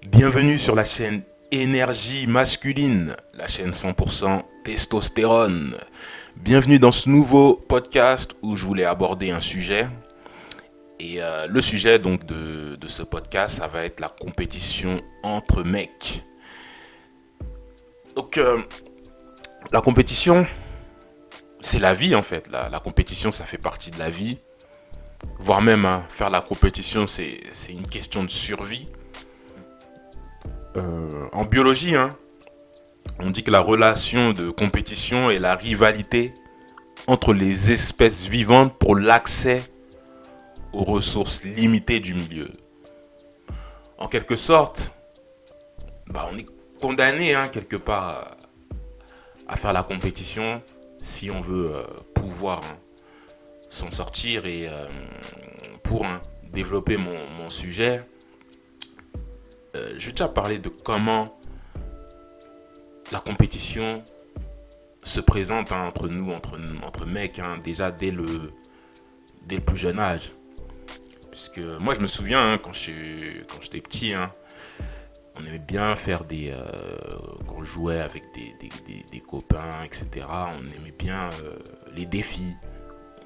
Bienvenue sur la chaîne Énergie masculine, la chaîne 100% testostérone. Bienvenue dans ce nouveau podcast où je voulais aborder un sujet. Et le sujet donc de ce podcast, ça va être la compétition entre mecs. Donc la compétition, c'est la vie en fait. La compétition, ça fait partie de la vie. Voire même faire la compétition, c'est une question de survie. En biologie, on dit que la relation de compétition est la rivalité entre les espèces vivantes pour l'accès aux ressources limitées du milieu. En quelque sorte, on est condamné quelque part à faire la compétition si on veut pouvoir s'en sortir. Et pour développer mon sujet, je vais déjà parler de comment la compétition se présente entre nous, entre mecs, déjà dès le plus jeune âge. Puisque moi je me souviens quand j'étais petit, on aimait bien faire quand on jouait avec des copains, etc. On aimait bien les défis.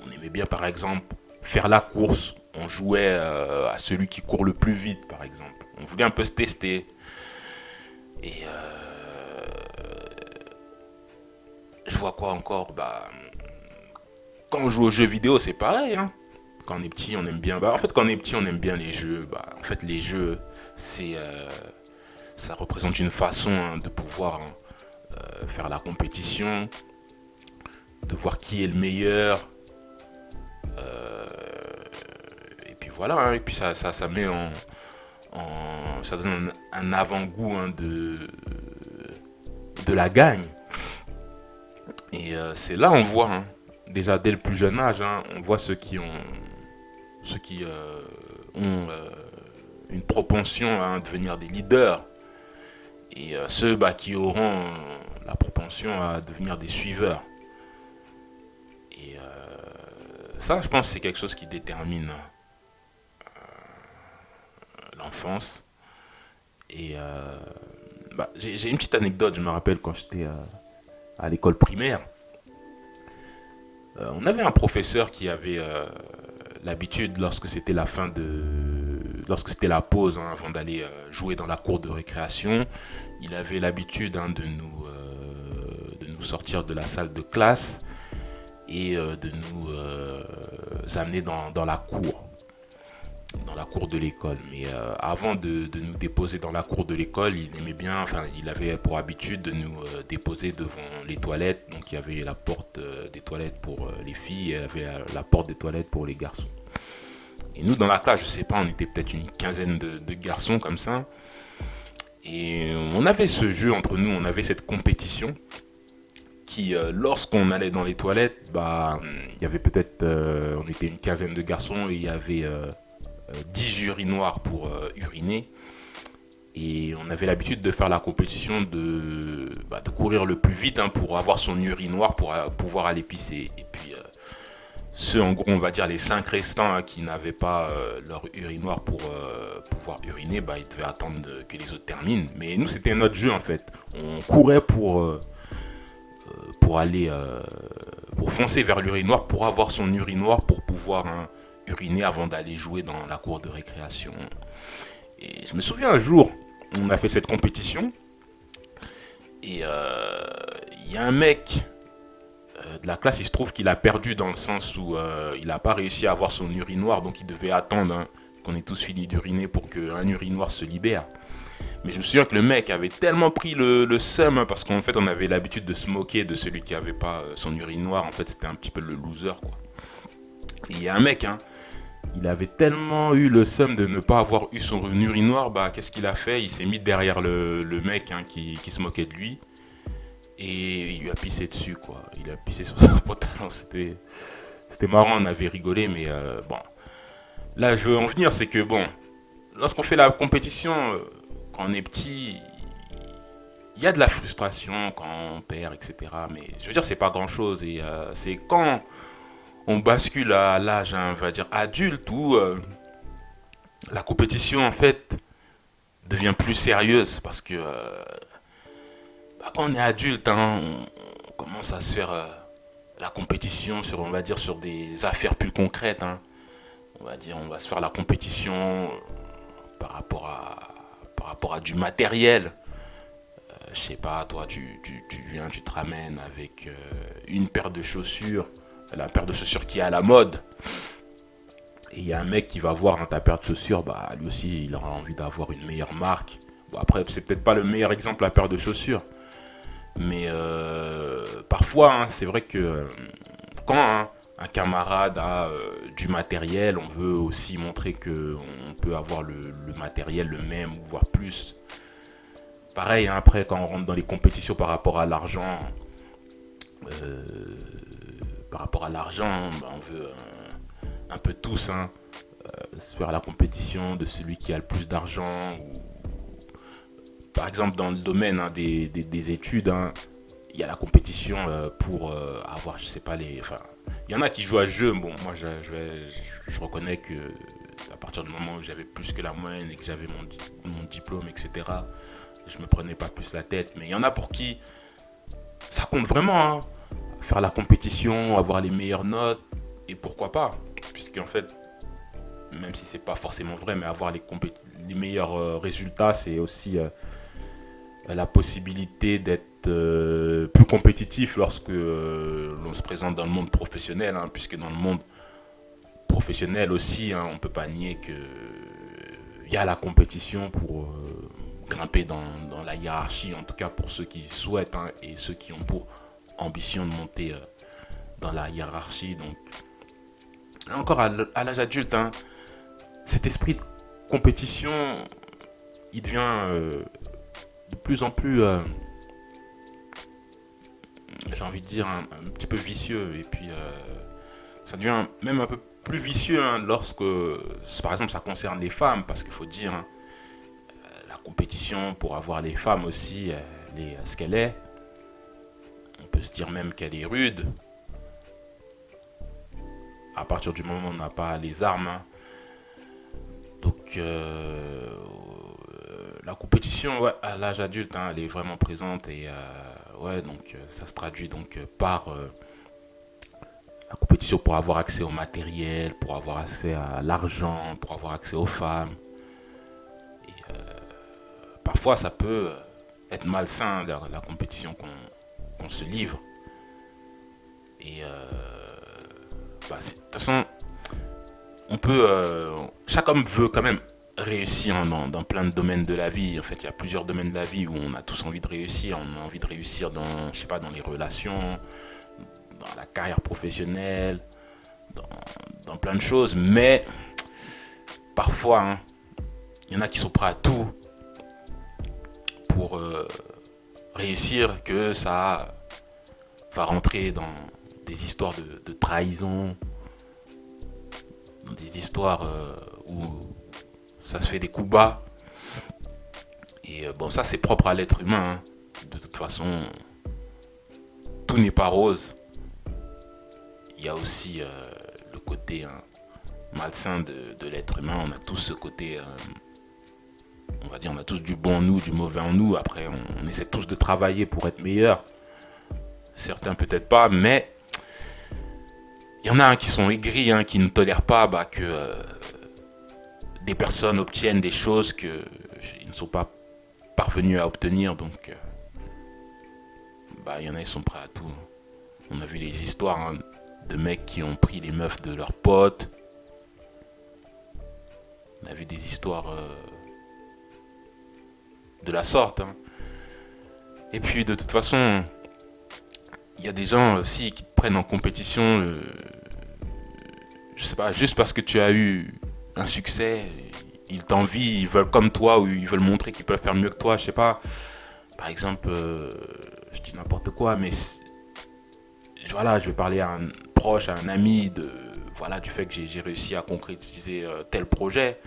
On aimait bien par exemple faire la course. On jouait à celui qui court le plus vite par exemple. On voulait un peu se tester. Et je vois quoi encore, quand on joue aux jeux vidéo, c'est pareil. Quand on est petit, on aime bien. En fait, quand on est petit, on aime bien les jeux. En fait, les jeux, ça représente une façon de pouvoir faire la compétition, de voir qui est le meilleur. Et puis voilà. Et puis ça met ça donne un avant-goût de la gagne. Et c'est là on voit, déjà dès le plus jeune âge, on voit ceux qui ont une propension à devenir des leaders et ceux qui auront la propension à devenir des suiveurs. Et ça, je pense, c'est quelque chose qui détermine l'enfance. Et j'ai une petite anecdote, je me rappelle quand j'étais à l'école primaire. On avait un professeur qui avait l'habitude, lorsque c'était lorsque c'était la pause, avant d'aller jouer dans la cour de récréation, il avait l'habitude de nous sortir de la salle de classe et de nous amener dans la cour de l'école. Mais avant de nous déposer dans la cour de l'école, il avait pour habitude de nous déposer devant les toilettes. Donc il y avait la porte des toilettes pour les filles et il y avait la porte des toilettes pour les garçons. Et nous, dans la classe, je sais pas, on était peut-être une quinzaine de garçons comme ça. Et on avait ce jeu entre nous, on avait cette compétition qui, lorsqu'on allait dans les toilettes, il y avait peut-être, on était une quinzaine de garçons et il y avait 10 urinoirs pour uriner. Et on avait l'habitude de faire la compétition de courir le plus vite pour avoir son urinoir pour pouvoir aller pisser. Et puis ceux, en gros, on va dire les 5 restants qui n'avaient pas leur urinoir pour pouvoir uriner, ils devaient attendre que les autres terminent. Mais nous, c'était notre jeu en fait. On courait pour aller pour foncer vers l'urinoir, pour avoir son urinoir pour pouvoir uriner avant d'aller jouer dans la cour de récréation. Et je me souviens un jour, on a fait cette compétition et il y a un mec de la classe, il se trouve qu'il a perdu dans le sens où il n'a pas réussi à avoir son urinoir, donc il devait attendre qu'on ait tous fini d'uriner pour qu'un urinoir se libère. Mais je me souviens que le mec avait tellement pris le seum, parce qu'en fait on avait l'habitude de se moquer de celui qui avait pas son urinoir. En fait c'était un petit peu le loser quoi. Et il y a un mec, il avait tellement eu le seum de ne pas avoir eu son urinoir, qu'est-ce qu'il a fait? Il s'est mis derrière le mec qui se moquait de lui. Et il lui a pissé dessus quoi. Il a pissé sur son pantalon. C'était marrant, on avait rigolé, mais bon. Là je veux en venir, c'est que bon, lorsqu'on fait la compétition, quand on est petit, il y a de la frustration quand on perd, etc. Mais je veux dire, c'est pas grand chose. Et c'est quand on bascule à l'âge, on va dire adulte, où la compétition, en fait, devient plus sérieuse parce que quand on est adulte, hein, on commence à se faire la compétition sur, on va dire, sur des affaires plus concrètes. Hein. On va dire, on va se faire la compétition par rapport par rapport à du matériel. Je sais pas, toi, tu viens, tu te ramènes avec une paire de chaussures, la paire de chaussures qui est à la mode. Et il y a un mec qui va voir ta paire de chaussures, bah lui aussi, il aura envie d'avoir une meilleure marque. Bon, après, c'est peut-être pas le meilleur exemple, la paire de chaussures. Mais parfois, hein, c'est vrai que quand un camarade a du matériel, on veut aussi montrer qu'on peut avoir le matériel le même, ou voire plus. Pareil, hein, après, quand on rentre dans les compétitions par rapport à l'argent, euh, bah, on veut un peu tous se faire la compétition de celui qui a le plus d'argent. Ou, par exemple, dans le domaine des études, hein, il y a la compétition pour avoir, je sais pas, enfin, il y en a qui jouent à ce jeu. Bon, moi, je reconnais que à partir du moment où j'avais plus que la moyenne et que j'avais mon diplôme, etc., je me prenais pas plus la tête. Mais il y en a pour qui ça compte vraiment, hein. Faire la compétition, avoir les meilleures notes, et pourquoi pas, puisqu'en fait, même si c'est pas forcément vrai, mais avoir les meilleurs résultats, c'est aussi la possibilité d'être plus compétitif lorsque l'on se présente dans le monde professionnel, hein, puisque dans le monde professionnel aussi, hein, on ne peut pas nier qu'il y a la compétition pour grimper dans la hiérarchie, en tout cas pour ceux qui souhaitent, hein, et ceux qui ont pour ambition de monter dans la hiérarchie. Donc, encore à l'âge adulte, hein, cet esprit de compétition, il devient de plus en plus, j'ai envie de dire, un petit peu vicieux. Et puis, ça devient même un peu plus vicieux, hein, lorsque, par exemple, ça concerne les femmes, parce qu'il faut dire, hein, la compétition pour avoir les femmes aussi, elle est ce qu'elle est. On peut se dire même qu'elle est rude. À partir du moment où on n'a pas les armes, hein. Donc, la compétition, ouais, à l'âge adulte, hein, elle est vraiment présente. Et ouais, donc ça se traduit donc par la compétition pour avoir accès au matériel, pour avoir accès à l'argent, pour avoir accès aux femmes. Et parfois, ça peut être malsain, la compétition qu'on se livre. Et bah, de toute façon, on peut. Chaque homme veut quand même réussir, hein, dans plein de domaines de la vie. En fait, il y a plusieurs domaines de la vie où on a tous envie de réussir. On a envie de réussir dans, je sais pas, dans les relations, dans la carrière professionnelle, dans plein de choses. Mais parfois, hein, il y en a qui sont prêts à tout pour réussir, que ça va rentrer dans des histoires de trahison, dans des histoires où ça se fait des coups bas. Et bon, ça c'est propre à l'être humain, hein. De toute façon, tout n'est pas rose. Il y a aussi le côté malsain de l'être humain. On a tous ce côté, on va dire, on a tous du bon en nous, du mauvais en nous. Après, on essaie tous de travailler pour être meilleurs. Certains peut-être pas, mais il y en a qui sont aigris, qui ne tolèrent pas que des personnes obtiennent des choses qu'ils ne sont pas parvenus à obtenir. Donc, il y en a, ils sont prêts à tout. On a vu les histoires, hein, de mecs qui ont pris les meufs de leurs potes. On a vu des histoires de la sorte, hein. Et puis, de toute façon, il y a des gens aussi qui te prennent en compétition, je sais pas, juste parce que tu as eu un succès. Ils t'envient, ils veulent comme toi, ou ils veulent montrer qu'ils peuvent faire mieux que toi, je sais pas. Par exemple, je dis n'importe quoi, mais voilà, je vais parler à un proche, à un ami du fait que j'ai réussi à concrétiser tel projet.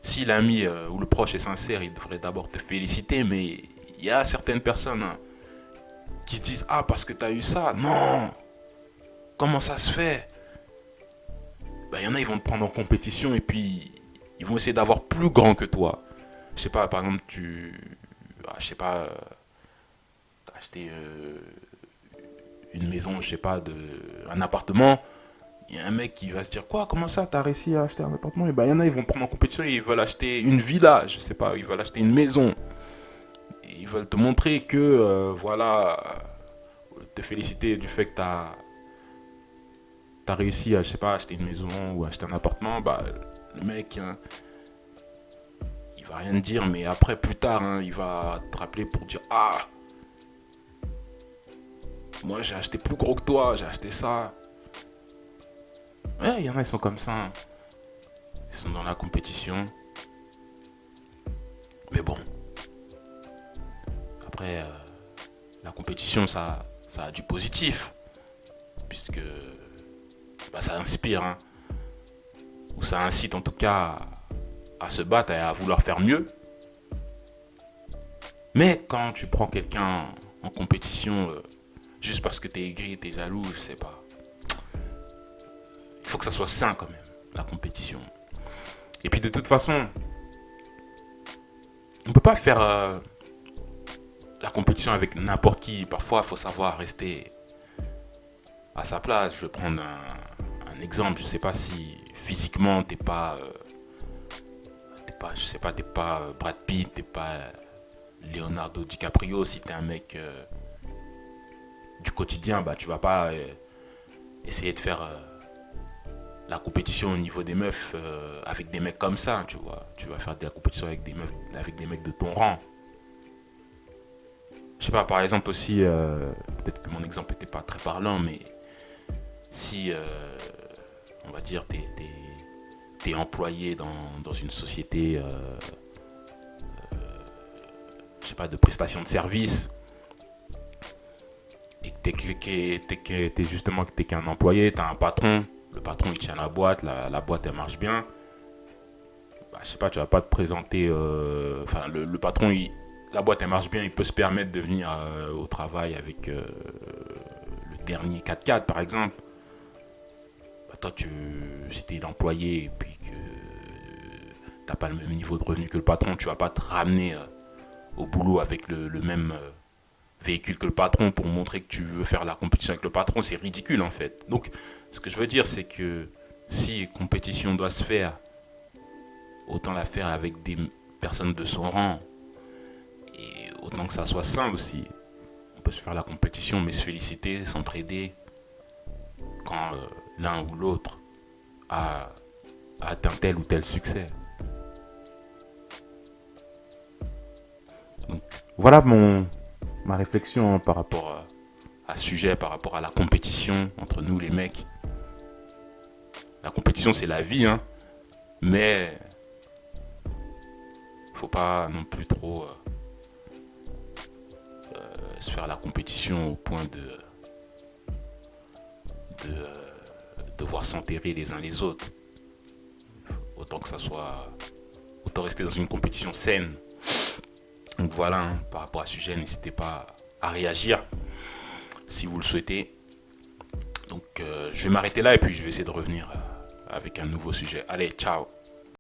Si l'ami ou le proche est sincère, il devrait d'abord te féliciter, mais il y a certaines personnes, hein, qui se disent: ah, parce que tu as eu ça. Non, comment ça se fait? Il y en a, ils vont te prendre en compétition et puis ils vont essayer d'avoir plus grand que toi. je sais pas, par exemple, je sais pas, t'as acheté une maison, je sais pas, un appartement. Il y a un mec qui va se dire quoi, comment ça, t'as réussi à acheter un appartement? Et ben, il y en a, ils vont prendre en compétition et ils veulent acheter une villa, je sais pas, ils veulent acheter une maison. Et ils veulent te montrer que, voilà, te féliciter du fait que t'as réussi à, je sais pas, acheter une maison ou acheter un appartement. Bah, le mec, hein, il va rien te dire, mais après, plus tard, hein, il va te rappeler pour dire, ah, moi j'ai acheté plus gros que toi, j'ai acheté ça. Ouais, il y en a, ils sont comme ça, hein. Ils sont dans la compétition. Mais bon, après, la compétition, ça a du positif, puisque bah, ça inspire, hein, ou ça incite en tout cas à se battre et à vouloir faire mieux. Mais quand tu prends quelqu'un en compétition juste parce que t'es aigri, t'es jaloux, je sais pas. Il faut que ça soit sain quand même, la compétition. Et puis de toute façon, on peut pas faire la compétition avec n'importe qui. Parfois, il faut savoir rester à sa place. Je vais prendre un exemple. Je sais pas si physiquement je sais pas, t'es pas Brad Pitt, t'es pas Leonardo DiCaprio. Si t'es un mec du quotidien, bah tu vas pas essayer de faire la compétition au niveau des meufs avec des mecs comme ça, tu vois. Tu vas faire de la compétition avec des meufs, avec des mecs de ton rang. Je sais pas, par exemple aussi, peut-être que mon exemple n'était pas très parlant, mais si, on va dire, t'es employé dans une société, je sais pas, de prestation de service, et que t'es justement que t'es qu'un employé, t'as un patron, le patron il tient la boîte, la boîte elle marche bien, bah, je sais pas, tu vas pas te présenter, enfin le patron la boîte elle marche bien, il peut se permettre de venir au travail avec le dernier 4x4 par exemple. Bah, toi, si tu es l'employé et puis que t'as pas le même niveau de revenu que le patron, tu vas pas te ramener au boulot avec le même véhicule que le patron pour montrer que tu veux faire la compétition avec le patron. C'est ridicule en fait. Donc, ce que je veux dire, c'est que si compétition doit se faire, autant la faire avec des personnes de son rang et autant que ça soit sain aussi. On peut se faire la compétition, mais se féliciter, s'entraider quand l'un ou l'autre a atteint tel ou tel succès. Donc, voilà ma réflexion par rapport à ce sujet, par rapport à la compétition entre nous les mecs. La compétition c'est la vie, hein, mais faut pas non plus trop se faire la compétition au point de devoir s'enterrer les uns les autres. Autant que ça soit, autant rester dans une compétition saine. Donc voilà, hein, par rapport à ce sujet, n'hésitez pas à réagir si vous le souhaitez. Donc je vais m'arrêter là et puis je vais essayer de revenir avec un nouveau sujet. Allez, ciao.